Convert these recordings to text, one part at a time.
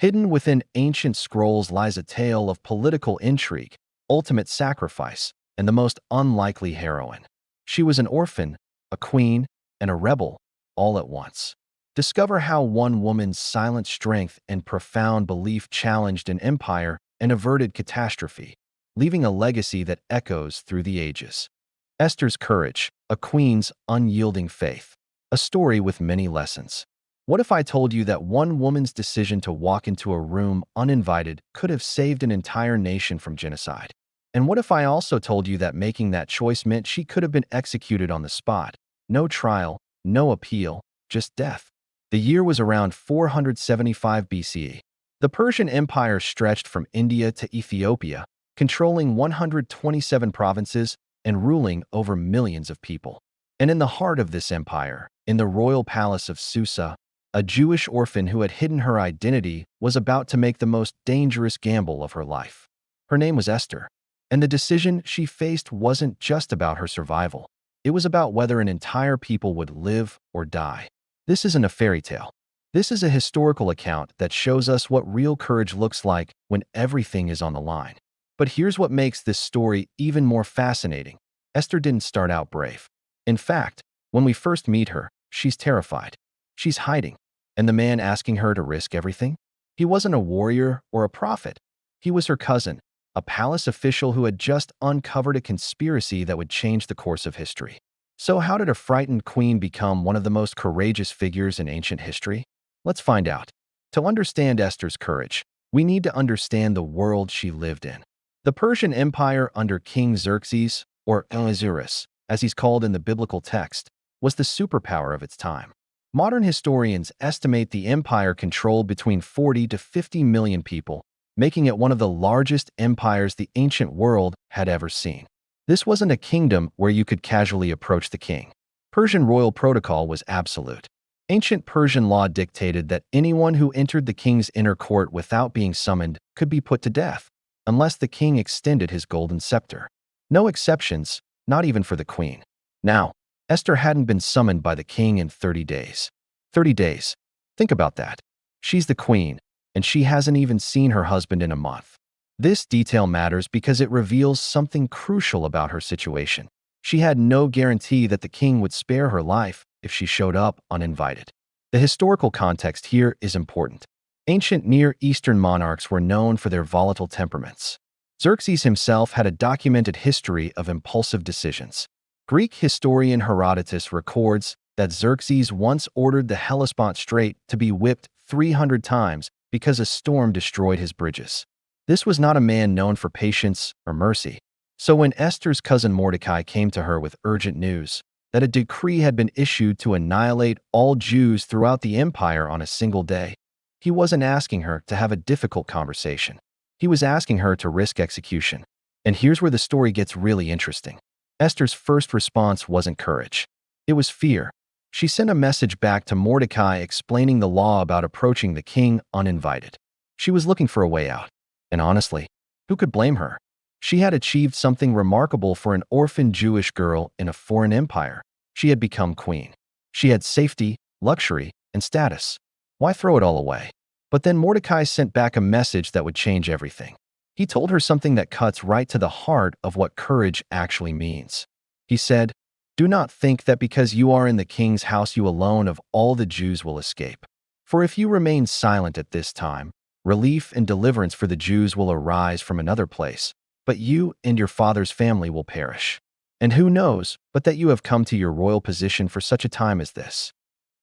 Hidden within ancient scrolls lies a tale of political intrigue, ultimate sacrifice, and the most unlikely heroine. She was an orphan, a queen, and a rebel, all at once. Discover how one woman's silent strength and profound belief challenged an empire and averted catastrophe, leaving a legacy that echoes through the ages. Esther's courage, a queen's unyielding faith. A story with many lessons. What if I told you that one woman's decision to walk into a room uninvited could have saved an entire nation from genocide? And what if I also told you that making that choice meant she could have been executed on the spot? No trial, no appeal, just death. The year was around 475 BCE. The Persian Empire stretched from India to Ethiopia, controlling 127 provinces and ruling over millions of people. And in the heart of this empire, in the royal palace of Susa, a Jewish orphan who had hidden her identity was about to make the most dangerous gamble of her life. Her name was Esther, and the decision she faced wasn't just about her survival. It was about whether an entire people would live or die. This isn't a fairy tale. This is a historical account that shows us what real courage looks like when everything is on the line. But here's what makes this story even more fascinating. Esther didn't start out brave. In fact, when we first meet her, she's terrified. She's hiding. And the man asking her to risk everything? He wasn't a warrior or a prophet. He was her cousin, a palace official who had just uncovered a conspiracy that would change the course of history. So how did a frightened queen become one of the most courageous figures in ancient history? Let's find out. To understand Esther's courage, we need to understand the world she lived in. The Persian Empire under King Xerxes, or Ahasuerus, as he's called in the biblical text, was the superpower of its time. Modern historians estimate the empire controlled between 40 to 50 million people, making it one of the largest empires the ancient world had ever seen. This wasn't a kingdom where you could casually approach the king. Persian royal protocol was absolute. Ancient Persian law dictated that anyone who entered the king's inner court without being summoned could be put to death, unless the king extended his golden scepter. No exceptions, not even for the queen. Now, Esther hadn't been summoned by the king in 30 days. 30 days. Think about that. She's the queen, and she hasn't even seen her husband in a month. This detail matters because it reveals something crucial about her situation. She had no guarantee that the king would spare her life if she showed up uninvited. The historical context here is important. Ancient Near Eastern monarchs were known for their volatile temperaments. Xerxes himself had a documented history of impulsive decisions. Greek historian Herodotus records that Xerxes once ordered the Hellespont Strait to be whipped 300 times because a storm destroyed his bridges. This was not a man known for patience or mercy. So when Esther's cousin Mordecai came to her with urgent news that a decree had been issued to annihilate all Jews throughout the empire on a single day, he wasn't asking her to have a difficult conversation. He was asking her to risk execution. And here's where the story gets really interesting. Esther's first response wasn't courage. It was fear. She sent a message back to Mordecai explaining the law about approaching the king uninvited. She was looking for a way out. And honestly, who could blame her? She had achieved something remarkable for an orphan Jewish girl in a foreign empire. She had become queen. She had safety, luxury, and status. Why throw it all away? But then Mordecai sent back a message that would change everything. He told her something that cuts right to the heart of what courage actually means. He said, "Do not think that because you are in the king's house you alone of all the Jews will escape. For if you remain silent at this time, relief and deliverance for the Jews will arise from another place, but you and your father's family will perish. And who knows but that you have come to your royal position for such a time as this."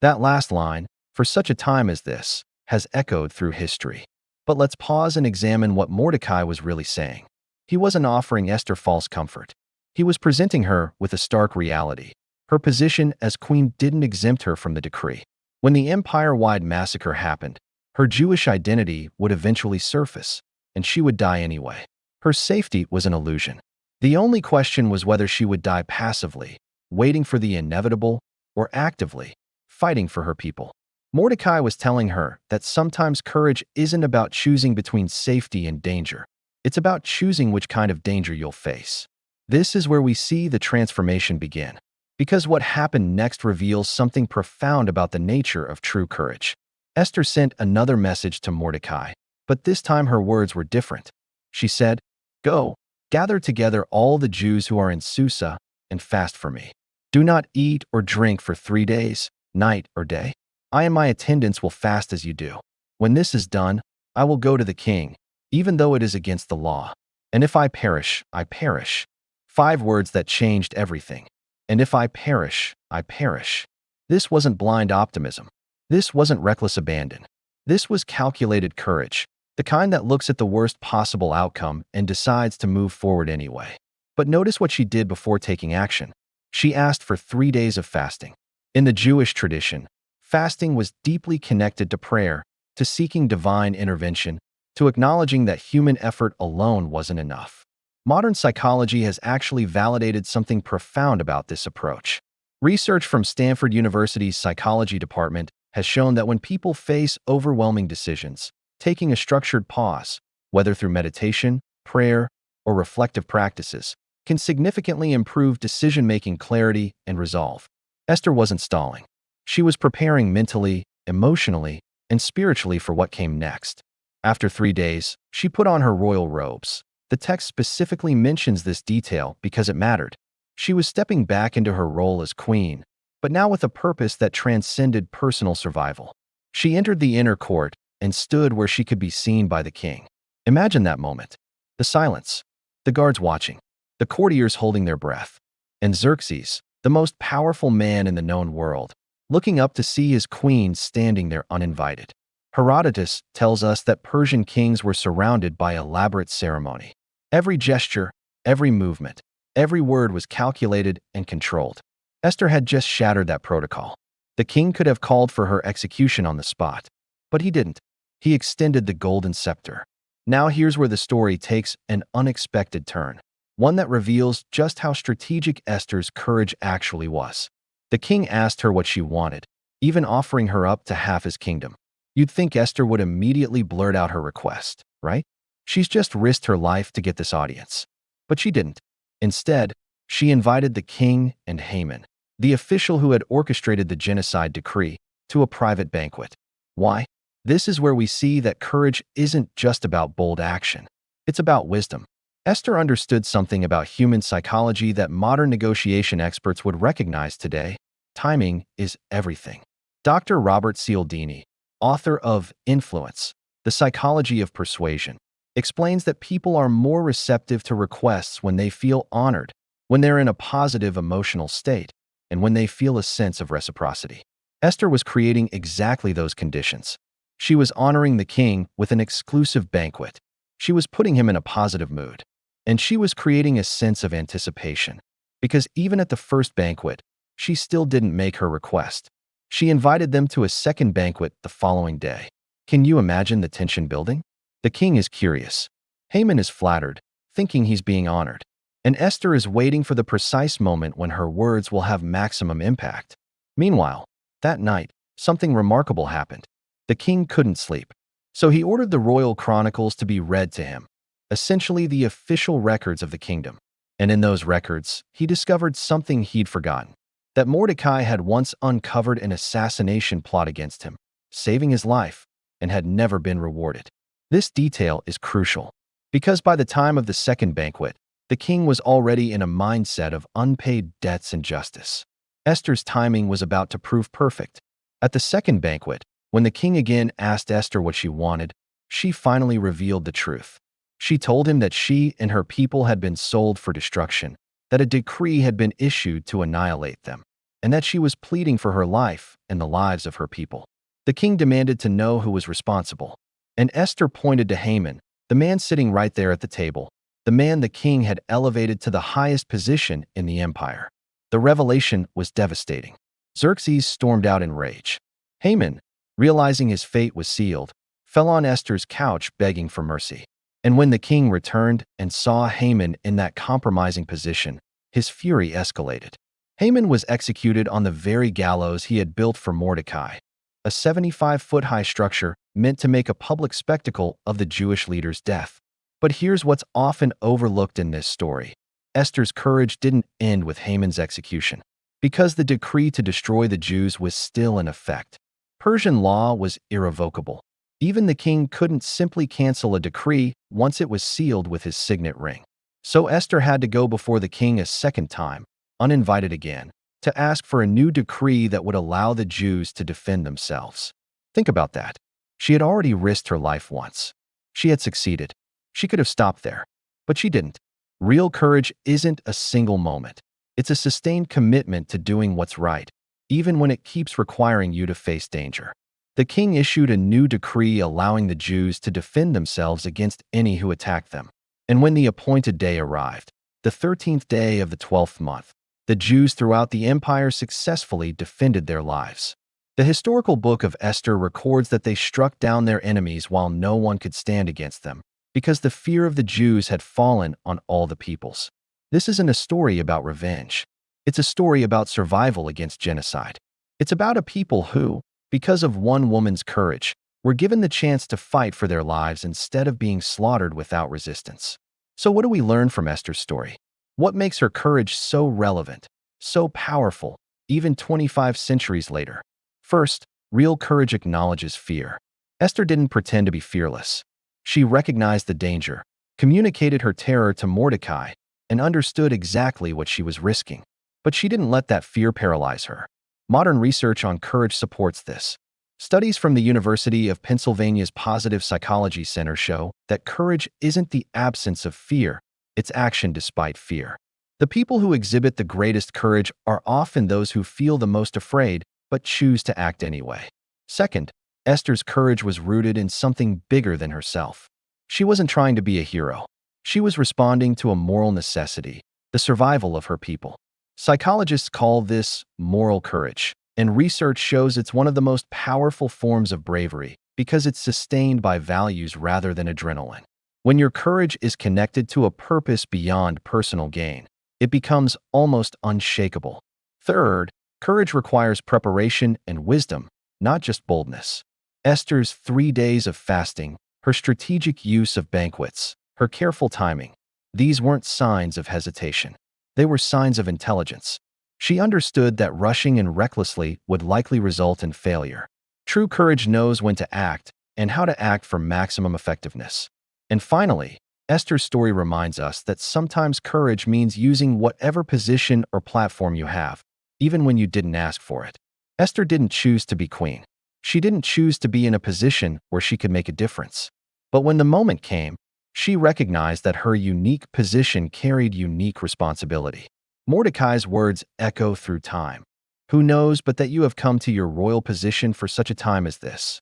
That last line, "for such a time as this," has echoed through history. But let's pause and examine what Mordecai was really saying. He wasn't offering Esther false comfort. He was presenting her with a stark reality. Her position as queen didn't exempt her from the decree. When the empire-wide massacre happened, her Jewish identity would eventually surface, and she would die anyway. Her safety was an illusion. The only question was whether she would die passively, waiting for the inevitable, or actively, fighting for her people. Mordecai was telling her that sometimes courage isn't about choosing between safety and danger. It's about choosing which kind of danger you'll face. This is where we see the transformation begin, because what happened next reveals something profound about the nature of true courage. Esther sent another message to Mordecai, but this time her words were different. She said, "Go, gather together all the Jews who are in Susa and fast for me. Do not eat or drink for 3 days, night or day. I and my attendants will fast as you do. When this is done, I will go to the king, even though it is against the law. And if I perish, I perish." 5 words that changed everything. And if I perish, I perish. This wasn't blind optimism. This wasn't reckless abandon. This was calculated courage, the kind that looks at the worst possible outcome and decides to move forward anyway. But notice what she did before taking action. She asked for 3 days of fasting. In the Jewish tradition, fasting was deeply connected to prayer, to seeking divine intervention, to acknowledging that human effort alone wasn't enough. Modern psychology has actually validated something profound about this approach. Research from Stanford University's psychology department has shown that when people face overwhelming decisions, taking a structured pause, whether through meditation, prayer, or reflective practices, can significantly improve decision-making clarity and resolve. Esther wasn't stalling. She was preparing mentally, emotionally, and spiritually for what came next. After 3 days, she put on her royal robes. The text specifically mentions this detail because it mattered. She was stepping back into her role as queen, but now with a purpose that transcended personal survival. She entered the inner court and stood where she could be seen by the king. Imagine that moment. The silence, the guards watching, the courtiers holding their breath, and Xerxes, the most powerful man in the known world, looking up to see his queen standing there uninvited. Herodotus tells us that Persian kings were surrounded by elaborate ceremony. Every gesture, every movement, every word was calculated and controlled. Esther had just shattered that protocol. The king could have called for her execution on the spot, but he didn't. He extended the golden scepter. Now here's where the story takes an unexpected turn, one that reveals just how strategic Esther's courage actually was. The king asked her what she wanted, even offering her up to half his kingdom. You'd think Esther would immediately blurt out her request, right? She's just risked her life to get this audience. But she didn't. Instead, she invited the king and Haman, the official who had orchestrated the genocide decree, to a private banquet. Why? This is where we see that courage isn't just about bold action. It's about wisdom. Esther understood something about human psychology that modern negotiation experts would recognize today. Timing is everything. Dr. Robert Cialdini, author of Influence, The Psychology of Persuasion, explains that people are more receptive to requests when they feel honored, when they're in a positive emotional state, and when they feel a sense of reciprocity. Esther was creating exactly those conditions. She was honoring the king with an exclusive banquet. She was putting him in a positive mood. And she was creating a sense of anticipation. Because even at the first banquet, she still didn't make her request. She invited them to a second banquet the following day. Can you imagine the tension building? The king is curious. Haman is flattered, thinking he's being honored. And Esther is waiting for the precise moment when her words will have maximum impact. Meanwhile, that night, something remarkable happened. The king couldn't sleep. So he ordered the royal chronicles to be read to him, essentially the official records of the kingdom. And in those records, he discovered something he'd forgotten. That Mordecai had once uncovered an assassination plot against him, saving his life, and had never been rewarded. This detail is crucial, because by the time of the second banquet, the king was already in a mindset of unpaid debts and justice. Esther's timing was about to prove perfect. At the second banquet, when the king again asked Esther what she wanted, she finally revealed the truth. She told him that she and her people had been sold for destruction, that a decree had been issued to annihilate them, and that she was pleading for her life and the lives of her people. The king demanded to know who was responsible, and Esther pointed to Haman, the man sitting right there at the table, the man the king had elevated to the highest position in the empire. The revelation was devastating. Xerxes stormed out in rage. Haman, realizing his fate was sealed, fell on Esther's couch begging for mercy. And when the king returned and saw Haman in that compromising position, his fury escalated. Haman was executed on the very gallows he had built for Mordecai, a 75-foot-high structure meant to make a public spectacle of the Jewish leader's death. But here's what's often overlooked in this story. Esther's courage didn't end with Haman's execution, because the decree to destroy the Jews was still in effect. Persian law was irrevocable. Even the king couldn't simply cancel a decree once it was sealed with his signet ring. So Esther had to go before the king a second time, uninvited again, to ask for a new decree that would allow the Jews to defend themselves. Think about that. She had already risked her life once. She had succeeded. She could have stopped there, but she didn't. Real courage isn't a single moment. It's a sustained commitment to doing what's right, even when it keeps requiring you to face danger. The king issued a new decree allowing the Jews to defend themselves against any who attacked them. And when the appointed day arrived, the 13th day of the 12th month, the Jews throughout the empire successfully defended their lives. The historical book of Esther records that they struck down their enemies while no one could stand against them, because the fear of the Jews had fallen on all the peoples. This isn't a story about revenge. It's a story about survival against genocide. It's about a people who, because of one woman's courage, were given the chance to fight for their lives instead of being slaughtered without resistance. So what do we learn from Esther's story? What makes her courage so relevant, so powerful, even 25 centuries later? First, real courage acknowledges fear. Esther didn't pretend to be fearless. She recognized the danger, communicated her terror to Mordecai, and understood exactly what she was risking. But she didn't let that fear paralyze her. Modern research on courage supports this. Studies from the University of Pennsylvania's Positive Psychology Center show that courage isn't the absence of fear, it's action despite fear. The people who exhibit the greatest courage are often those who feel the most afraid but choose to act anyway. Second, Esther's courage was rooted in something bigger than herself. She wasn't trying to be a hero. She was responding to a moral necessity, the survival of her people. Psychologists call this moral courage, and research shows it's one of the most powerful forms of bravery because it's sustained by values rather than adrenaline. When your courage is connected to a purpose beyond personal gain, it becomes almost unshakable. Third, courage requires preparation and wisdom, not just boldness. Esther's 3 days of fasting, her strategic use of banquets, her careful timing, these weren't signs of hesitation. They were signs of intelligence. She understood that rushing and recklessly would likely result in failure. True courage knows when to act and how to act for maximum effectiveness. And finally, Esther's story reminds us that sometimes courage means using whatever position or platform you have, even when you didn't ask for it. Esther didn't choose to be queen. She didn't choose to be in a position where she could make a difference. But when the moment came, she recognized that her unique position carried unique responsibility. Mordecai's words echo through time. Who knows but that you have come to your royal position for such a time as this?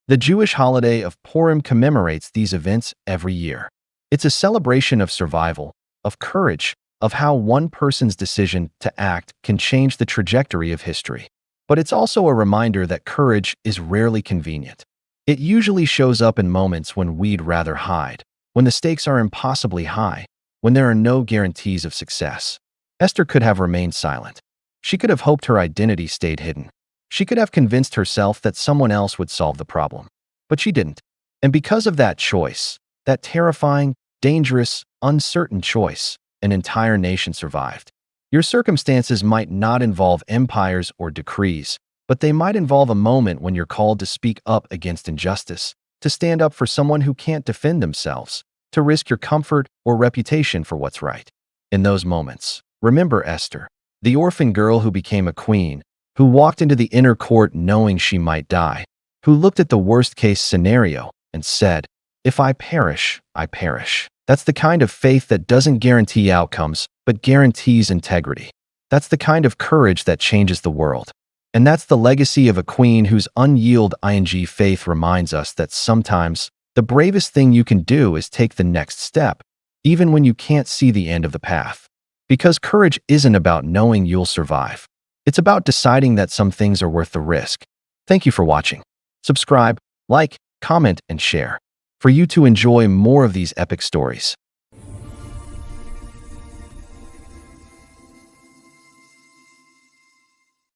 The Jewish holiday of Purim commemorates these events every year. It's a celebration of survival, of courage, of how one person's decision to act can change the trajectory of history. But it's also a reminder that courage is rarely convenient. It usually shows up in moments when we'd rather hide, when the stakes are impossibly high, when there are no guarantees of success. Esther could have remained silent. She could have hoped her identity stayed hidden. She could have convinced herself that someone else would solve the problem. But she didn't. And because of that choice, that terrifying, dangerous, uncertain choice, an entire nation survived. Your circumstances might not involve empires or decrees, but they might involve a moment when you're called to speak up against injustice, to stand up for someone who can't defend themselves, to risk your comfort or reputation for what's right. In those moments, remember Esther, the orphan girl who became a queen, who walked into the inner court knowing she might die, who looked at the worst-case scenario and said, "If I perish, I perish." That's the kind of faith that doesn't guarantee outcomes, but guarantees integrity. That's the kind of courage that changes the world. And that's the legacy of a queen whose unyielding faith reminds us that sometimes the bravest thing you can do is take the next step, even when you can't see the end of the path. Because courage isn't about knowing you'll survive. It's about deciding that some things are worth the risk. Thank you for watching. Subscribe, like, comment, and share for you to enjoy more of these epic stories.